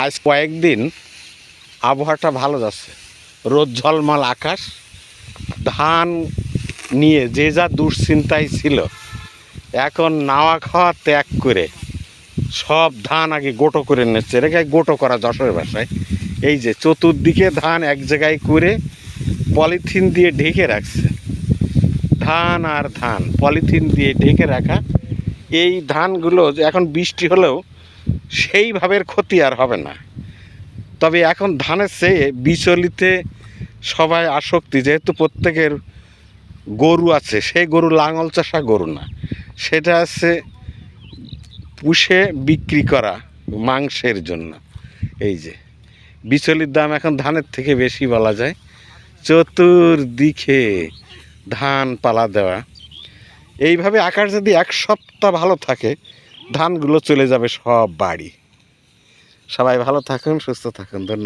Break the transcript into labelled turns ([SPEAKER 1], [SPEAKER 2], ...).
[SPEAKER 1] আজ কয়েকদিন আবহাওয়াটা ভালো যাচ্ছে, রোদ ঝলমল আকাশ। ধান নিয়ে যে যা দুশ্চিন্তায় ছিল, এখন নাওয়া খাওয়া ত্যাগ করে সব ধান আগে গোটো করে নিচ্ছে। রেখে গোটো করা যশোরের ভাষায়। এই যে চতুর্দিকে ধান এক জায়গায় করে পলিথিন দিয়ে ঢেকে রাখছে। ধান আর ধান পলিথিন দিয়ে ঢেকে রাখা। এই ধানগুলো এখন বৃষ্টি হলেও সেইভাবে ক্ষতি আর হবে না। তবে এখন ধানের চেয়ে বিচলিতে সবাই আসক্তি, যেহেতু প্রত্যেকের গরু আছে, সেই গরু লাঙল চাষা গরু না, সেটা আছে পুষে বিক্রি করা মাংসের জন্য। এই যে বিচলির দাম এখন ধানের থেকে বেশি বলা যায়। চতুর্দিকে ধান পালা দেওয়া। এইভাবে আকাশ যদি এক সপ্তাহ ভালো থাকে, ধানগুলো চলে যাবে সব বাড়ি। সবাই ভালো থাকুন, সুস্থ থাকুন, ধন্যবাদ।